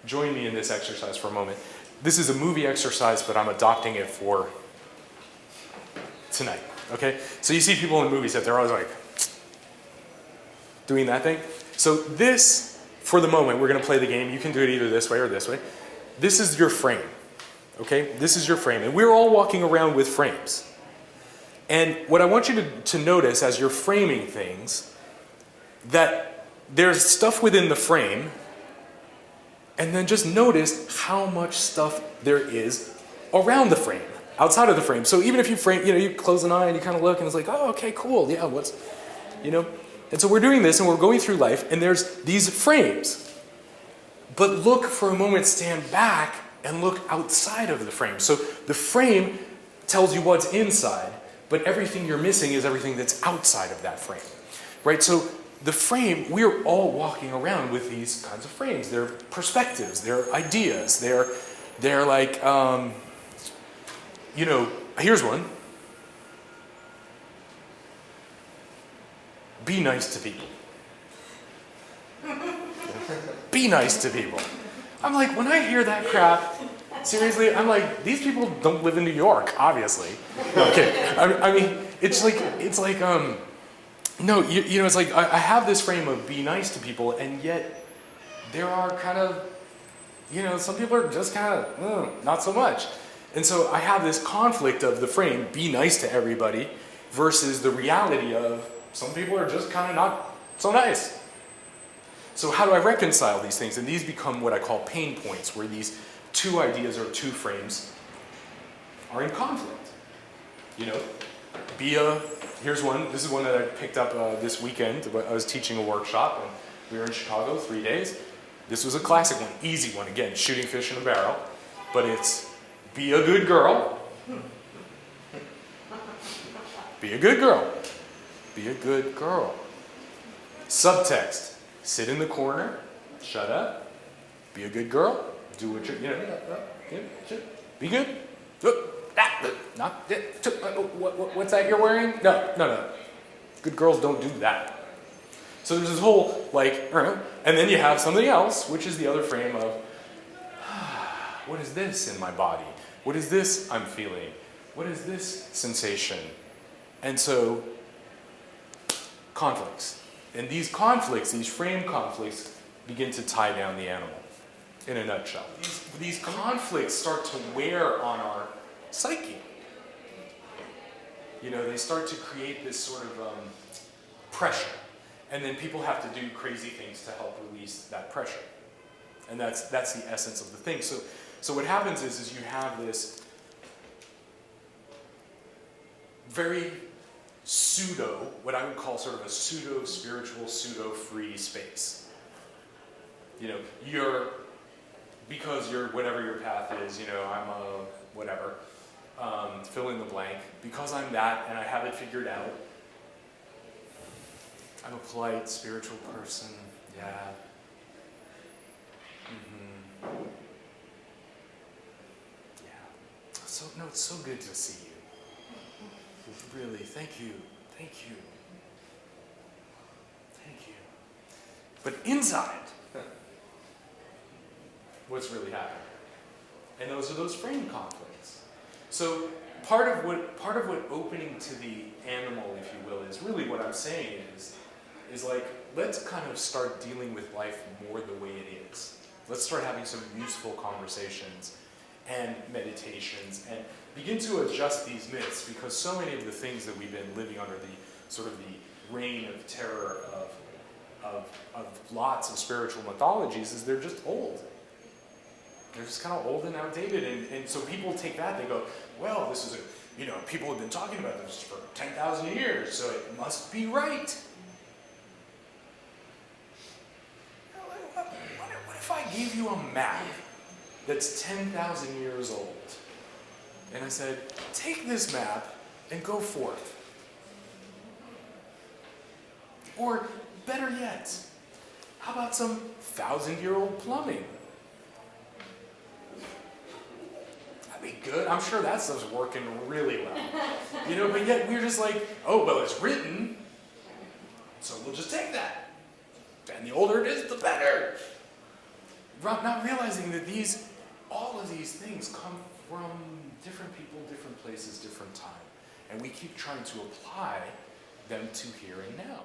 join me in this exercise for a moment. This is a movie exercise, but I'm adopting it for tonight, okay? So you see people in movies that they're always like, doing that thing. So this, for the moment, we're gonna play the game. You can do it either this way or this way. This is your frame, okay? This is your frame, and we're all walking around with frames. And what I want you to notice as you're framing things, that there's stuff within the frame, and then just notice how much stuff there is around the frame, outside of the frame. So even if you frame, you close an eye and you kind of look and it's like, oh, okay, cool, yeah, And so we're doing this and we're going through life and there's these frames. But look for a moment, stand back and look outside of the frame. So the frame tells you what's inside, but everything you're missing is everything that's outside of that frame, right? So the frame, we're all walking around with these kinds of frames. They're perspectives, they're ideas, they're like, here's one. Be nice to people. Be nice to people. I'm like, when I hear that crap, seriously, I'm like, these people don't live in New York, obviously. Okay, I mean, it's like, no, it's like, I have this frame of be nice to people, and yet there are kind of, some people are just kind of, not so much. And so I have this conflict of the frame, be nice to everybody, versus the reality of some people are just kind of not so nice. So how do I reconcile these things? And these become what I call pain points, where these two ideas or two frames are in conflict. Here's one. This is one that I picked up this weekend. I was teaching a workshop, and we were in Chicago 3 days. This was a classic one, easy one. Again, shooting fish in a barrel. But it's, be a good girl. Be a good girl. Be a good girl. Subtext, sit in the corner, shut up, be a good girl, do what be good. What's that you're wearing? No. Good girls don't do that. So there's this whole, and then you have something else, which is the other frame of, what is this in my body? What is this I'm feeling? What is this sensation? And so, conflicts. And these conflicts, these frame conflicts, begin to tie down the animal, in a nutshell. These conflicts start to wear on our psyche. They start to create this sort of pressure. And then people have to do crazy things to help release that pressure. And that's the essence of the thing. So what happens is you have this very what I would call sort of a pseudo-spiritual, pseudo-free space. Because you're whatever your path is, I'm a whatever, fill in the blank. Because I'm that and I have it figured out, I'm a polite, spiritual person, yeah. Yeah. It's so good to see you. Really, thank you. But inside, what's really happening? And those are those frame conflicts. So part of what opening to the animal, if you will, is really what I'm saying is like, let's kind of start dealing with life more the way it is. Let's start having some useful conversations and meditations and begin to adjust these myths, because so many of the things that we've been living under the sort of the reign of terror of lots of spiritual mythologies is they're just old. They're just kind of old and outdated, and so people take that, they go, well, this is people have been talking about this for 10,000 years, so it must be right. What if I gave you a map that's 10,000 years old? And I said, take this map and go forth. Or better yet, how about some 1,000-year-old plumbing? That'd be good. I'm sure that stuff's working really well. But yet we're just like, oh, well, it's written, so we'll just take that. And the older it is, the better. Not realizing that all of these things come from different people, different places, different time. And we keep trying to apply them to here and now.